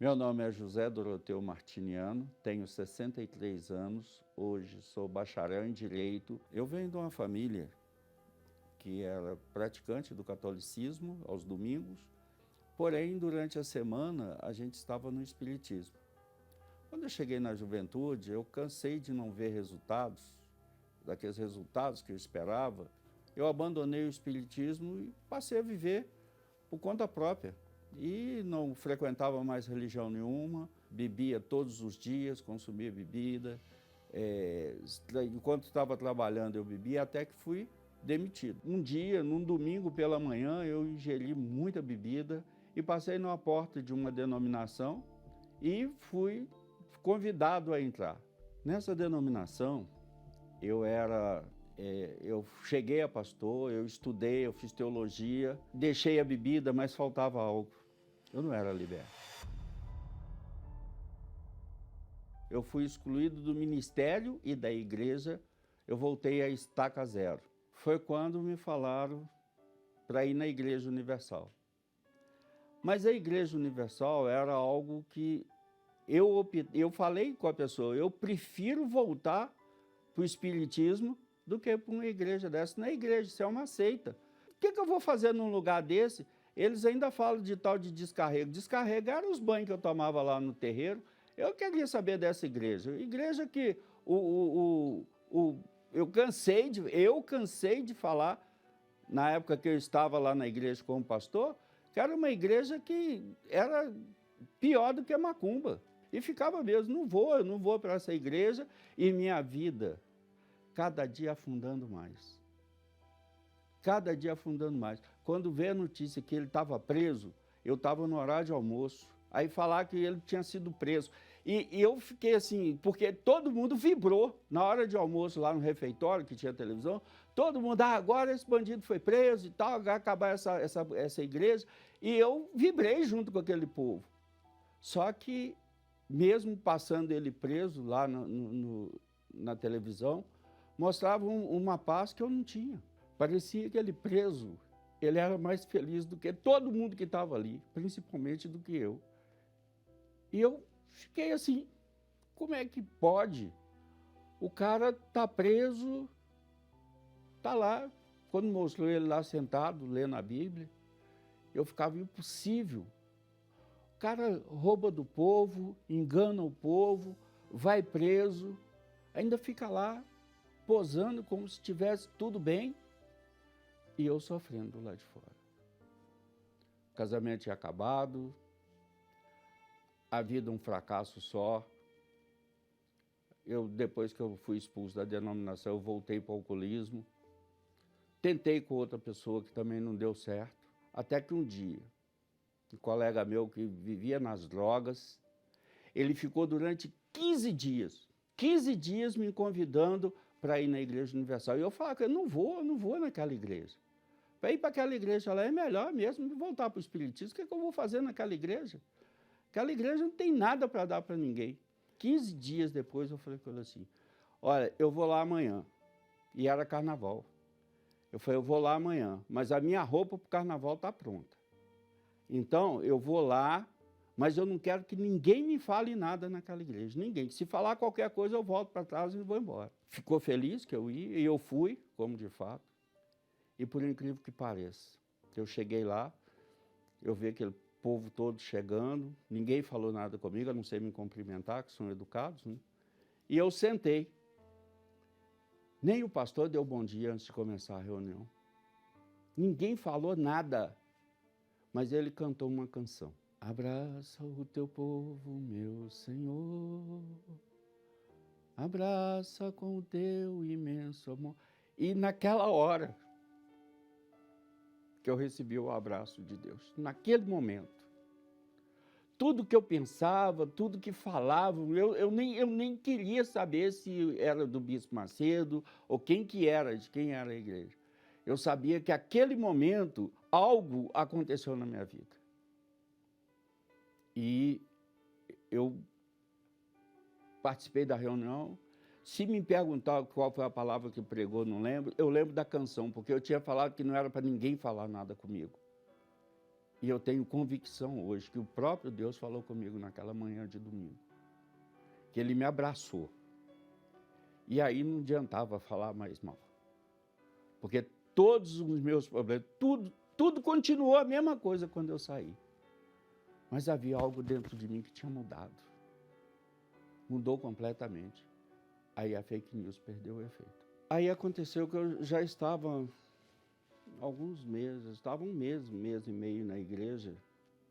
Meu nome é José Doroteu Martiniano, tenho 63 anos, hoje sou bacharel em Direito. Eu venho de uma família que era praticante do catolicismo aos domingos, porém, durante a semana, a gente estava no espiritismo. Quando eu cheguei na juventude, eu cansei de não ver resultados, daqueles resultados que eu esperava. Eu abandonei o espiritismo e passei a viver por conta própria. E não frequentava mais religião nenhuma, bebia todos os dias, consumia bebida. Enquanto estava trabalhando, eu bebia até que fui demitido. Um dia, num domingo pela manhã, eu ingeri muita bebida e passei na porta de uma denominação e fui convidado a entrar. Nessa denominação, eu cheguei a pastor, eu estudei, eu fiz teologia, deixei a bebida, mas faltava algo. Eu não era liberto. Eu fui excluído do ministério e da igreja, eu voltei a estaca zero. Foi quando me falaram para ir na Igreja Universal. Mas a Igreja Universal era algo que eu falei com a pessoa, eu prefiro voltar para o Espiritismo do que para uma igreja dessa. Na igreja, isso é uma seita. O que eu vou fazer num lugar desse? Eles ainda falam de tal de descarrego. Descarregaram os banhos que eu tomava lá no terreiro. Eu queria saber dessa igreja. Igreja que eu cansei de falar, na época que eu estava lá na igreja como pastor, que era uma igreja que era pior do que a macumba. E ficava mesmo, eu não vou para essa igreja, e minha vida cada dia afundando mais. Cada dia afundando mais. Quando veio a notícia que ele estava preso, eu estava no horário de almoço. Aí falar que ele tinha sido preso. E eu fiquei assim, porque todo mundo vibrou na hora de almoço lá no refeitório, que tinha televisão. Todo mundo, agora esse bandido foi preso e tal, vai acabar essa igreja. E eu vibrei junto com aquele povo. Só que, mesmo passando ele preso lá na televisão, mostrava uma paz que eu não tinha. Parecia que ele preso, ele era mais feliz do que todo mundo que estava ali, principalmente do que eu. E eu fiquei assim, como é que pode? O cara tá preso, tá lá. Quando mostrou ele lá sentado, lendo a Bíblia, eu ficava impossível. O cara rouba do povo, engana o povo, vai preso, ainda fica lá, posando como se tivesse tudo bem, e eu sofrendo lá de fora. O casamento tinha acabado, a vida um fracasso só. Depois que eu fui expulso da denominação, eu voltei para o alcoolismo. Tentei com outra pessoa que também não deu certo, até que um dia, um colega meu que vivia nas drogas, ele ficou durante 15 dias me convidando para ir na Igreja Universal. E eu falava que eu não vou naquela igreja. Para ir para aquela igreja lá é melhor mesmo voltar para o Espiritismo. O que eu vou fazer naquela igreja? Aquela igreja não tem nada para dar para ninguém. 15 dias depois eu falei com ele assim, olha, eu vou lá amanhã. E era carnaval. Eu falei, eu vou lá amanhã, mas a minha roupa para o carnaval está pronta. Então, eu vou lá, mas eu não quero que ninguém me fale nada naquela igreja. Ninguém. Se falar qualquer coisa, eu volto para trás e vou embora. Ficou feliz que eu ia, e eu fui, como de fato. E por incrível que pareça, eu cheguei lá, eu vi aquele povo todo chegando, ninguém falou nada comigo, a não ser me cumprimentar, que são educados, né? E eu sentei. Nem o pastor deu bom dia antes de começar a reunião. Ninguém falou nada, mas ele cantou uma canção. Abraça o teu povo, meu Senhor, abraça com o teu imenso amor. E naquela hora que eu recebi o abraço de Deus, naquele momento, tudo que eu pensava, tudo que falavam, eu nem queria saber se era do Bispo Macedo ou quem que era, de quem era a igreja. Eu sabia que aquele momento algo aconteceu na minha vida. E eu participei da reunião. Se me perguntar qual foi a palavra que pregou, não lembro. Eu lembro da canção, porque eu tinha falado que não era para ninguém falar nada comigo. E eu tenho convicção hoje que o próprio Deus falou comigo naquela manhã de domingo, que Ele me abraçou. E aí não adiantava falar mais mal, porque todos os meus problemas, tudo continuou a mesma coisa quando eu saí. Mas havia algo dentro de mim que tinha mudado. Mudou completamente. Aí a fake news perdeu o efeito. Aí aconteceu que eu já estava alguns meses, estava um mês e meio na igreja.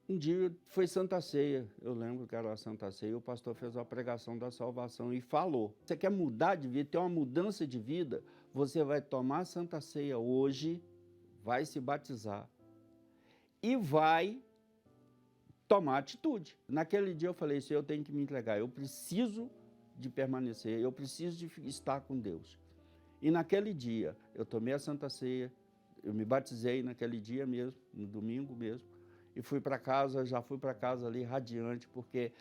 Um dia foi Santa Ceia, eu lembro que era a Santa Ceia, o pastor fez a pregação da salvação e falou: você quer mudar de vida, ter uma mudança de vida, você vai tomar a Santa Ceia hoje, vai se batizar e vai tomar atitude. Naquele dia eu falei: eu tenho que me entregar, eu preciso de permanecer, eu preciso de estar com Deus. E naquele dia eu tomei a Santa Ceia, eu me batizei naquele dia mesmo, no domingo mesmo, e fui para casa, já fui para casa ali radiante, porque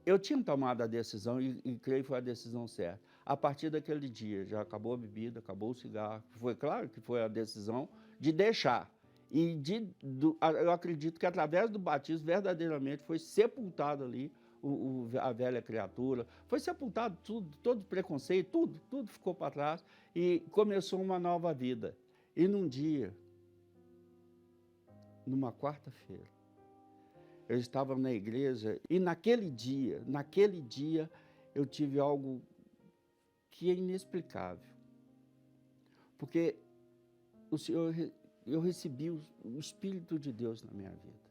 eu tinha tomado a decisão e creio que foi a decisão certa. A partir daquele dia, já acabou a bebida, acabou o cigarro, foi claro que foi a decisão de deixar. E eu acredito que através do batismo, verdadeiramente, foi sepultado ali a velha criatura, foi sepultado tudo, todo preconceito, tudo ficou para trás e começou uma nova vida. E num dia, numa quarta-feira, eu estava na igreja e naquele dia, eu tive algo que é inexplicável. Porque eu recebi o Espírito de Deus na minha vida.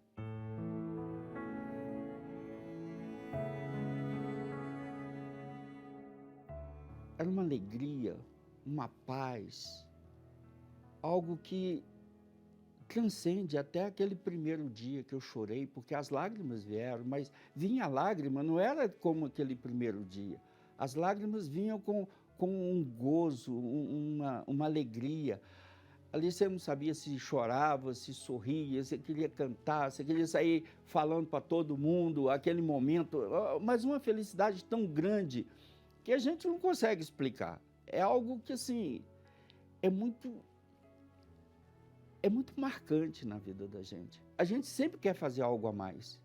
Era uma alegria, uma paz, algo que transcende até aquele primeiro dia que eu chorei, porque as lágrimas vieram, mas vinha a lágrima, não era como aquele primeiro dia. As lágrimas vinham com um gozo, uma alegria. Ali você não sabia se chorava, se sorria, você queria cantar, você queria sair falando para todo mundo, aquele momento, mas uma felicidade tão grande que a gente não consegue explicar. É algo que, assim, é muito marcante na vida da gente. A gente sempre quer fazer algo a mais.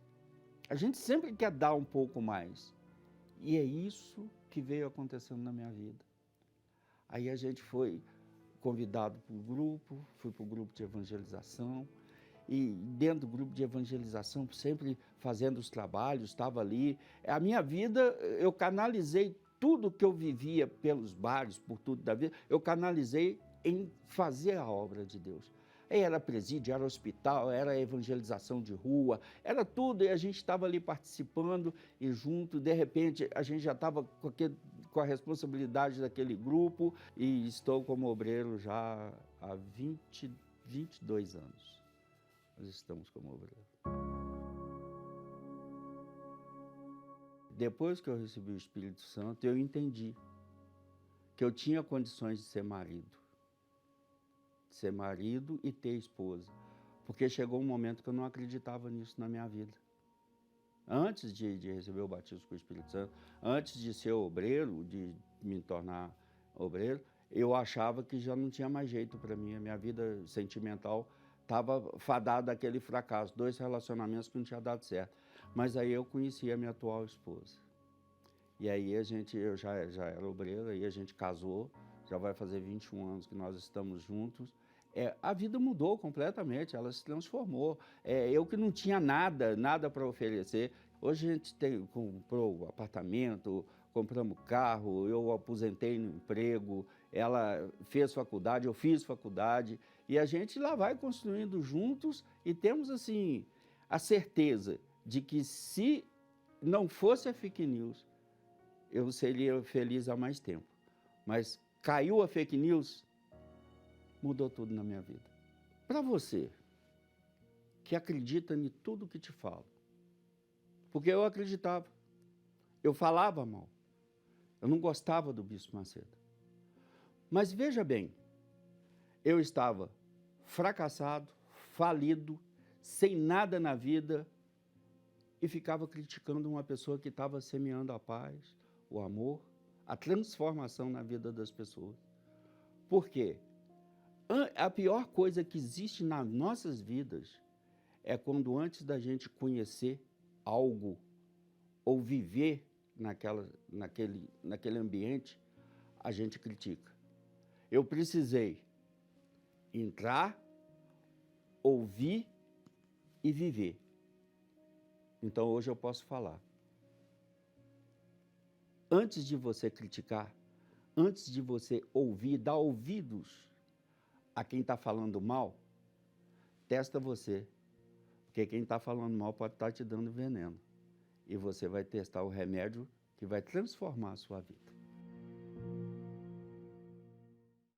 A gente sempre quer dar um pouco mais. E é isso que veio acontecendo na minha vida. Aí a gente foi convidado para o grupo, fui para o grupo de evangelização, e dentro do grupo de evangelização, sempre fazendo os trabalhos, estava ali. A minha vida, eu canalizei tudo que eu vivia pelos bares, por tudo da vida, eu canalizei em fazer a obra de Deus. Era presídio, era hospital, era evangelização de rua, era tudo, e a gente estava ali participando e junto, de repente a gente já estava com a responsabilidade daquele grupo e estou como obreiro já há 22 anos. Nós estamos como obreiro. Depois que eu recebi o Espírito Santo, eu entendi que eu tinha condições de ser marido e ter esposa, porque chegou um momento que eu não acreditava nisso na minha vida. Antes de receber o batismo com o Espírito Santo, antes de ser obreiro, de me tornar obreiro, eu achava que já não tinha mais jeito para mim, a minha vida sentimental estava fadada àquele fracasso, 2 relacionamentos que não tinha dado certo. Mas aí eu conheci a minha atual esposa. E aí eu já era obreiro, aí a gente casou, já vai fazer 21 anos que nós estamos juntos. A vida mudou completamente, ela se transformou. Eu que não tinha nada para oferecer. Hoje a gente comprou apartamento, compramos carro, eu aposentei no emprego, ela fez faculdade, eu fiz faculdade, e a gente lá vai construindo juntos e temos assim a certeza de que se não fosse a fake news, eu seria feliz há mais tempo. Mas caiu a fake news, mudou tudo na minha vida. Para você, que acredita em tudo que te falo, porque eu acreditava, eu falava mal, eu não gostava do Bispo Macedo. Mas veja bem, eu estava fracassado, falido, sem nada na vida, e ficava criticando uma pessoa que estava semeando a paz, o amor, a transformação na vida das pessoas. Por quê? A pior coisa que existe nas nossas vidas é quando antes da gente conhecer algo ou viver naquele ambiente, a gente critica. Eu precisei entrar, ouvir e viver. Então hoje eu posso falar. Antes de você criticar, antes de você ouvir, dar ouvidos a quem está falando mal, testa você. Porque quem está falando mal pode estar te dando veneno. E você vai testar o remédio que vai transformar a sua vida.